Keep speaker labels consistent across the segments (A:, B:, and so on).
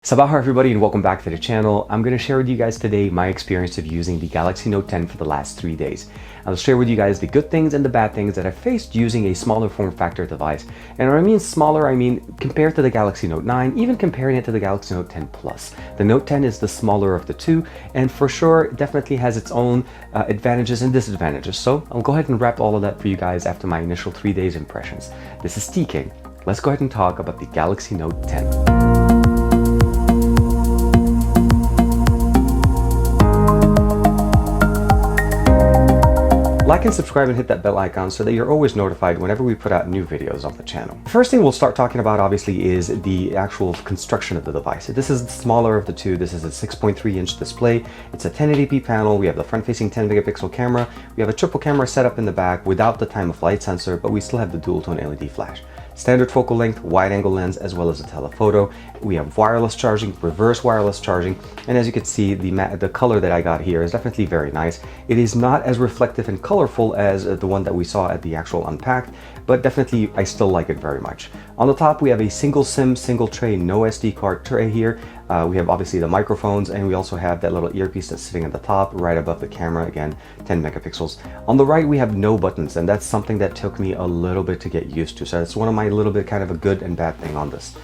A: Sabah everybody and welcome back to the channel. I'm going to share with you guys today my experience of using the Galaxy Note 10 for the last 3 days. I'll share with you guys the good things and the bad things that I faced using a smaller form factor device. And when I mean smaller, I mean compared to the Galaxy Note 9, even comparing it to the Galaxy Note 10 Plus. The Note 10 is the smaller of the two, and for sure definitely has its own advantages and disadvantages. So I'll go ahead and wrap all of that for you guys after my initial 3 days impressions. This is TK. Let's go ahead and talk about the Galaxy Note 10. Like and subscribe and hit that bell icon so that you're always notified whenever we put out new videos on the channel. The first thing we'll start talking about obviously is the actual construction of the device. This is the smaller of the two. This is a 6.3-inch display. It's a 1080p panel. We have the front-facing 10 megapixel camera. We have a triple camera setup in the back without the time of flight sensor, but we still have the dual tone LED flash. Standard focal length, wide angle lens, as well as a telephoto. We have wireless charging, reverse wireless charging, and as you can see, the color that I got here is definitely very nice. It is not as reflective and colorful as the one that we saw at the actual Unpacked, but definitely I still like it very much. On the top, we have a single SIM, single tray, no SD card tray here. We have obviously the microphones, and we also have that little earpiece that's sitting at the top right above the camera, again 10 megapixels. On the right we have no buttons, and that's something that took me a little bit to get used to, so that's one of my little bit kind of a good and bad thing on this.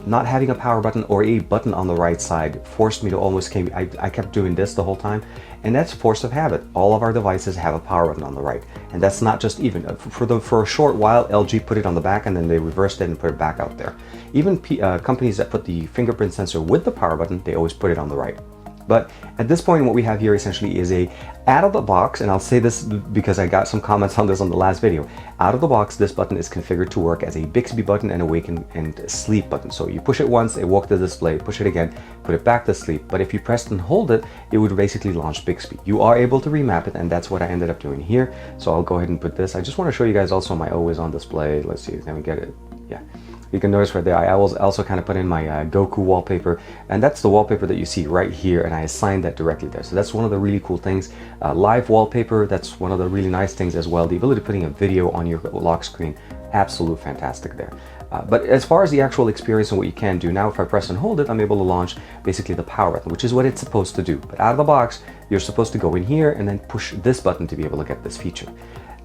A: Not having a power button or a button on the right side forced me to almost I kept doing this the whole time, and that's force of habit. All of our devices have a power button on the right, and that's not just even for a short while LG put it on the back and then they reversed it and put it back out there. Even companies that put the fingerprint sensor with the power button, they always put it on the right. But at this point, what we have here essentially is a out of the box, and I'll say this because I got some comments on this on the last video. Out of the box, this button is configured to work as a Bigsby button and awake and sleep button. So you push it once, it woke the display, push it again, put it back to sleep. But if you pressed and hold it, it would basically launch Bigsby. You are able to remap it, and that's what I ended up doing here. So I'll go ahead and put this. I just want to show you guys also my always on display. Let's see, can we get it? Yeah. You can notice right there, I also kind of put in my Goku wallpaper, and that's the wallpaper that you see right here, and I assigned that directly there. So that's one of the really cool things. Live wallpaper, that's one of the really nice things as well. The ability of putting a video on your lock screen, absolute fantastic there. But as far as the actual experience and what you can do, now if I press and hold it, I'm able to launch basically the power button, which is what it's supposed to do. But out of the box, you're supposed to go in here and then push this button to be able to get this feature.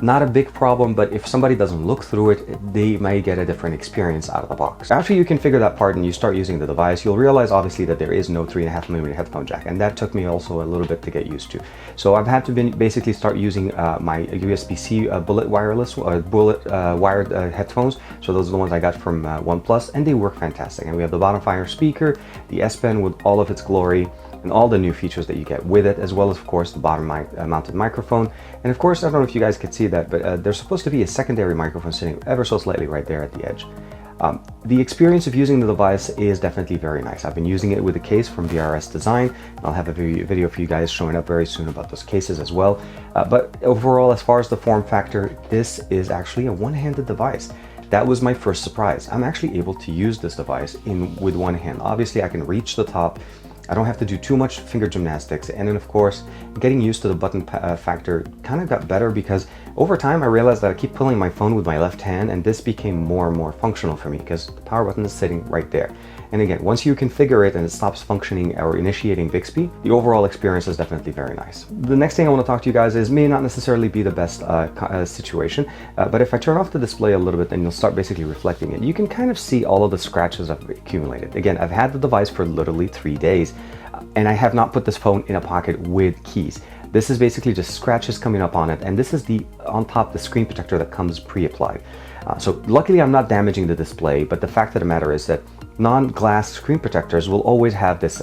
A: Not a big problem, but if somebody doesn't look through it, they may get a different experience out of the box. After you configure that part and you start using the device, you'll realize obviously that there is no 3.5mm headphone jack, and that took me also a little bit to get used to. So I've had to basically start using my USB-C bullet wireless or bullet wired headphones. So those are the ones I got from OnePlus, and they work fantastic. And we have the bottom fire speaker, the S Pen with all of its glory, and all the new features that you get with it, as well as of course the bottom mounted microphone. And of course, I don't know if you guys could see that, but there's supposed to be a secondary microphone sitting ever so slightly right there at the edge. The experience of using the device is definitely very nice. I've been using it with a case from BRS Design. I'll have a video for you guys showing up very soon about those cases as well. But overall, as far as the form factor, this is actually a one-handed device. That was my first surprise. I'm actually able to use this device with one hand. Obviously, I can reach the top. I don't have to do too much finger gymnastics, and then of course getting used to the button factor kind of got better because over time I realized that I keep pulling my phone with my left hand, and this became more and more functional for me because the power button is sitting right there. And again, once you configure it and it stops functioning or initiating Bigsby, the overall experience is definitely very nice. The next thing I want to talk to you guys is may not necessarily be the best situation, but if I turn off the display a little bit and you'll start basically reflecting it, you can kind of see all of the scratches I've accumulated. Again, I've had the device for literally 3 days, and I have not put this phone in a pocket with keys. This is basically just scratches coming up on it, and this is on top the screen protector that comes pre-applied. So luckily I'm not damaging the display, but the fact of the matter is that non-glass screen protectors will always have this,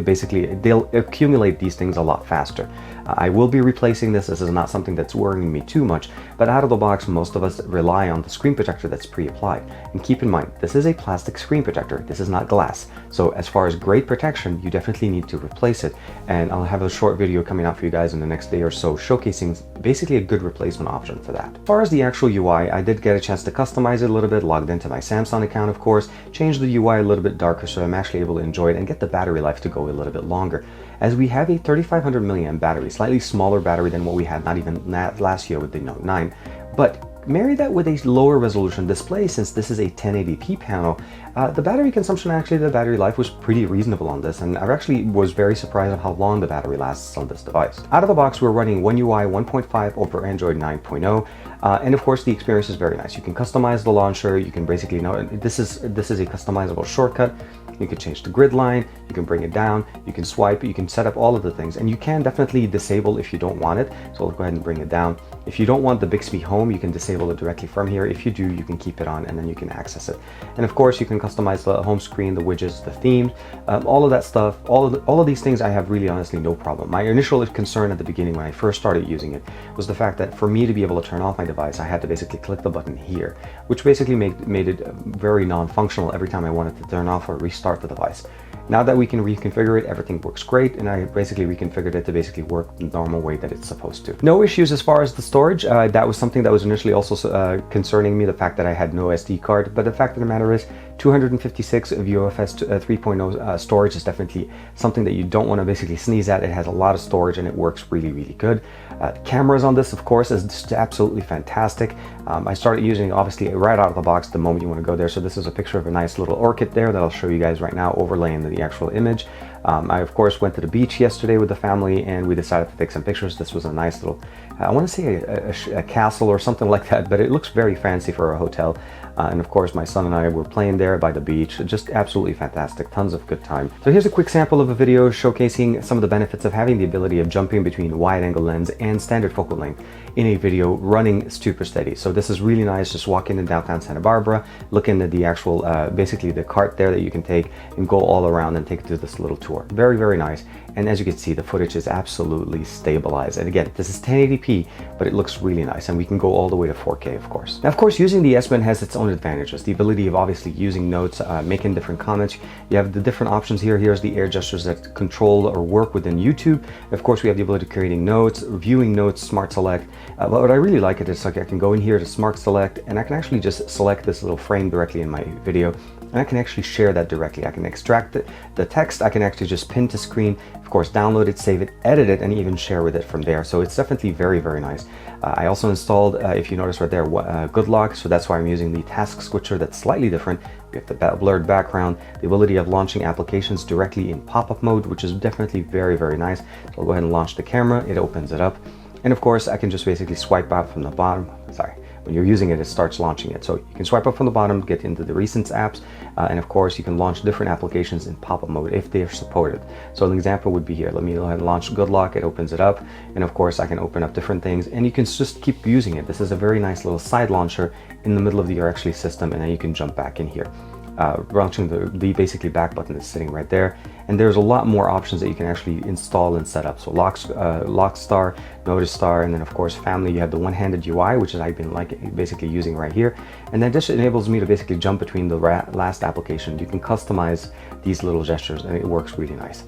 A: basically they'll accumulate these things a lot faster. I will be replacing this. This is not something that's worrying me too much, but out of the box, most of us rely on the screen protector that's pre-applied. And keep in mind, this is a plastic screen protector. This is not glass. So as far as great protection, you definitely need to replace it. And I'll have a short video coming out for you guys in the next day or so showcasing basically a good replacement option for that. As far as the actual UI, I did get a chance to customize it a little bit, logged into my Samsung account, of course, changed the UI a little bit darker so I'm actually able to enjoy it and get the battery life to go a little bit longer. As we have a 3500 milliamp battery, slightly smaller battery than what we had not even last year with the Note 9, but marry that with a lower resolution display, since this is a 1080p panel, the battery consumption, actually the battery life was pretty reasonable on this, and I actually was very surprised at how long the battery lasts on this device. Out of the box, we're running One UI 1.5 over Android 9.0, and of course the experience is very nice. You can customize the launcher. You can basically this is a customizable shortcut. You can change the grid line, you can bring it down, you can swipe, you can set up all of the things, and you can definitely disable if you don't want it. So I'll go ahead and bring it down. If you don't want the Bigsby Home, you can disable it directly from here. If you do, you can keep it on and then you can access it. And of course, you can customize the home screen, the widgets, the themes, all of that stuff. All of these things I have really honestly no problem. My initial concern at the beginning when I first started using it was the fact that for me to be able to turn off my device, I had to basically click the button here, which basically made it very non-functional every time I wanted to turn off or restart the device. Now that we can reconfigure it, everything works great, and I basically reconfigured it to basically work the normal way that it's supposed to. No issues as far as the storage. That was something that was initially also concerning me, the fact that I had no SD card, but the fact of the matter is 256 of UFS 3.0 storage is definitely something that you don't want to basically sneeze at. It has a lot of storage and it works really, really good. The cameras on this, of course, is just absolutely fantastic. I started using it obviously right out of the box the moment you want to go there. So this is a picture of a nice little orchid there that I'll show you guys right now, overlaying the actual image. I of course went to the beach yesterday with the family and we decided to take some pictures. This was a nice little, I want to say a castle or something like that, but it looks very fancy for a hotel. And of course my son and I were playing there by the beach. Just absolutely fantastic, tons of good time. So here's a quick sample of a video showcasing some of the benefits of having the ability of jumping between wide angle lens and standard focal length in a video running super steady. So this is really nice, just walking in downtown Santa Barbara, looking at the actual, basically the cart there that you can take and go all around and take it to this little tour. Very, very nice. And as you can see, the footage is absolutely stabilized. And again, this is 1080p, but it looks really nice. And we can go all the way to 4K, of course. Now, of course, using the S Pen has its own advantages. The ability of obviously using notes, making different comments. You have the different options here. Here's the air gestures that control or work within YouTube. Of course, we have the ability of creating notes, viewing notes, Smart Select. But what I really like it is like I can go in here to Smart Select and I can actually just select this little frame directly in my video. And I can actually share that directly. I can extract the text. I can actually just pin to screen, of course, download it, save it, edit it, and even share with it from there. So it's definitely very, very nice. I also installed, if you notice right there, Good Lock. So that's why I'm using the task switcher that's slightly different. We have the blurred background, the ability of launching applications directly in pop-up mode, which is definitely very, very nice. So I'll go ahead and launch the camera. It opens it up. And of course, I can just basically swipe out from the bottom. Sorry. When you're using it, it starts launching it. So you can swipe up from the bottom, get into the recent apps, and of course you can launch different applications in pop-up mode if they are supported. So an example would be here. Let me go ahead and launch Good Lock. It opens it up, and of course I can open up different things, and you can just keep using it. This is a very nice little side launcher in the middle of your actually system, and then you can jump back in here. Launching the basically back button is sitting right there, and there's a lot more options that you can actually install and set up. So lock star, notice star, and then of course family. You have the one-handed UI, which is I've been basically using right here, and that just enables me to basically jump between the last application. You can customize these little gestures, and it works really nice.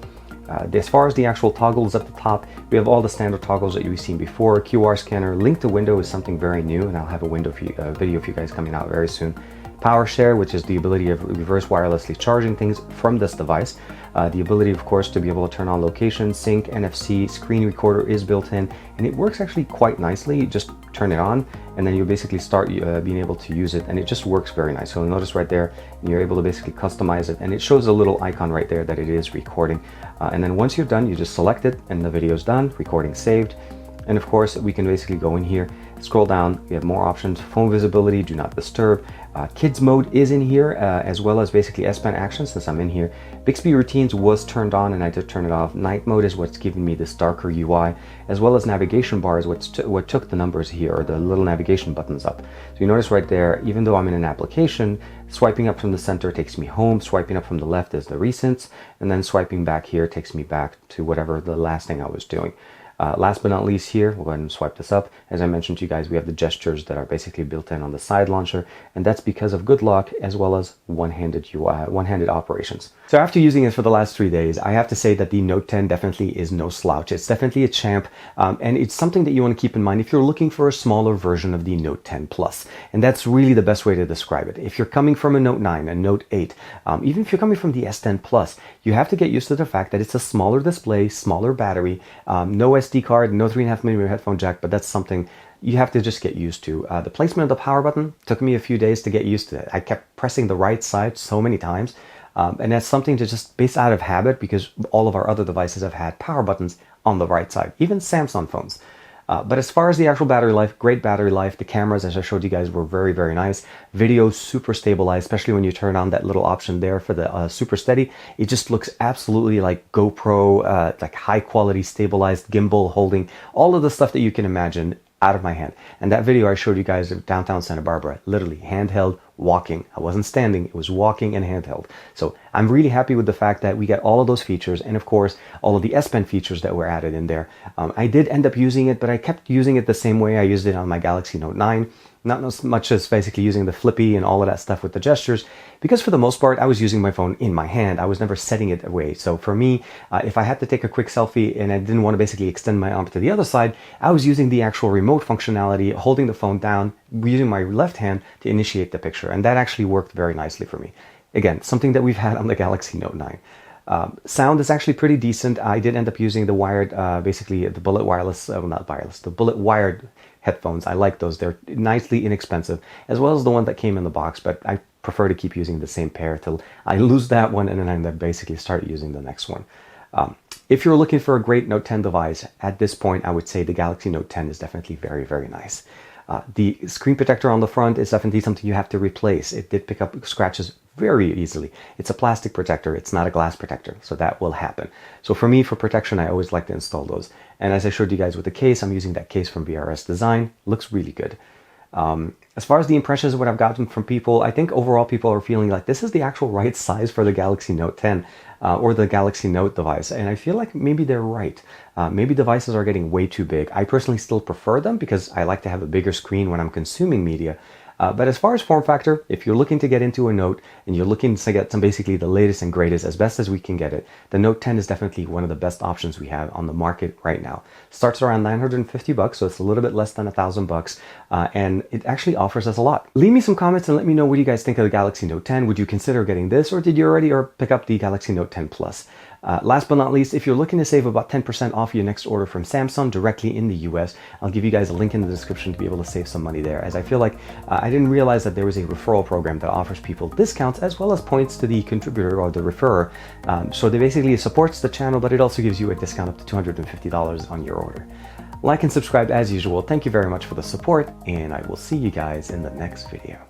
A: As far as the actual toggles at the top, we have all the standard toggles that you've seen before. QR scanner, link to window is something very new, and I'll have a window video for you guys coming out very soon. Power share, which is the ability of reverse wirelessly charging things from this device. The ability, of course, to be able to turn on location, sync, NFC, screen recorder is built in, and it works actually quite nicely. You just turn it on, and then you basically start being able to use it, and it just works very nice. So you'll notice right there, you're able to basically customize it, and it shows a little icon right there that it is recording. And then once you're done, you just select it, and the video's done, recording saved. And of course, we can basically go in here, scroll down, we have more options, phone visibility, do not disturb. Kids mode is in here, as well as basically S Pen action since I'm in here. Bixby routines was turned on and I did turn it off. Night mode is what's giving me this darker UI, as well as navigation bar is what took the numbers here, or the little navigation buttons up. So you notice right there, even though I'm in an application, swiping up from the center takes me home, swiping up from the left is the recents, and then swiping back here takes me back to whatever the last thing I was doing. Last but not least here, we'll go ahead and swipe this up. As I mentioned to you guys, we have the gestures that are basically built in on the side launcher, and that's because of Good Lock as well as one-handed UI, one-handed operations. So after using it for the last 3 days, I have to say that the Note 10 definitely is no slouch. It's definitely a champ, and it's something that you want to keep in mind if you're looking for a smaller version of the Note 10 Plus. And that's really the best way to describe it. If you're coming from a Note 9, a Note 8, even if you're coming from the S10 Plus, you have to get used to the fact that it's a smaller display, smaller battery, no SD card, no 3.5mm headphone jack, but that's something you have to just get used to. The placement of the power button took me a few days to get used to it. I kept pressing the right side so many times, and that's something to just base out of habit because all of our other devices have had power buttons on the right side, even Samsung phones. But as far as the actual battery life, great battery life. The cameras, as I showed you guys, were very, very nice. Video super stabilized, especially when you turn on that little option there for the super steady. It just looks absolutely like GoPro, like high quality stabilized gimbal holding all of the stuff that you can imagine out of my hand. And that video I showed you guys of downtown Santa Barbara, literally handheld, walking. I wasn't standing, it was walking and handheld. So I'm really happy with the fact that we get all of those features, and of course all of the S Pen features that were added in there. I did end up using it, but I kept using it the same way I used it on my Galaxy Note 9. Not as much as basically using the flippy and all of that stuff with the gestures, because for the most part I was using my phone in my hand. I was never setting it away. So for me, if I had to take a quick selfie and I didn't want to basically extend my arm to the other side, I was using the actual remote functionality, holding the phone down, using my left hand to initiate the picture, and that actually worked very nicely for me. Again, something that we've had on the Galaxy Note 9. Sound is actually pretty decent. I did end up using the wired, basically the bullet wireless, well, not wireless, the bullet wired headphones. I like those. They're nicely inexpensive, as well as the one that came in the box, but I prefer to keep using the same pair till I lose that one and then I basically start using the next one. If you're looking for a great Note 10 device, at this point I would say the Galaxy Note 10 is definitely very, very nice. The screen protector on the front is definitely something you have to replace. It did pick up scratches very easily. It's a plastic protector, it's not a glass protector, so that will happen. So for me, for protection, I always like to install those. And as I showed you guys with the case, I'm using that case from BRS Design. Looks really good. As far as the impressions of what I've gotten from people, I think overall people are feeling like this is the actual right size for the Galaxy Note 10 or the Galaxy Note device. And I feel like maybe they're right. Maybe devices are getting way too big. I personally still prefer them because I like to have a bigger screen when I'm consuming media. But as far as form factor, if you're looking to get into a Note and you're looking to get some basically the latest and greatest as best as we can get it, the Note 10 is definitely one of the best options we have on the market right now. Starts around $950, so it's a little bit less than $1,000, and it actually offers us a lot. Leave me some comments and let me know what you guys think of the Galaxy Note 10. Would you consider getting this, or did you already pick up the Galaxy Note 10 Plus? Last but not least, if you're looking to save about 10% off your next order from Samsung directly in the US, I'll give you guys a link in the description to be able to save some money there, as I feel like I didn't realize that there was a referral program that offers people discounts as well as points to the contributor or the referrer. So they basically supports the channel, but it also gives you a discount up to $250 on your order. Like and subscribe as usual. Thank you very much for the support, and I will see you guys in the next video.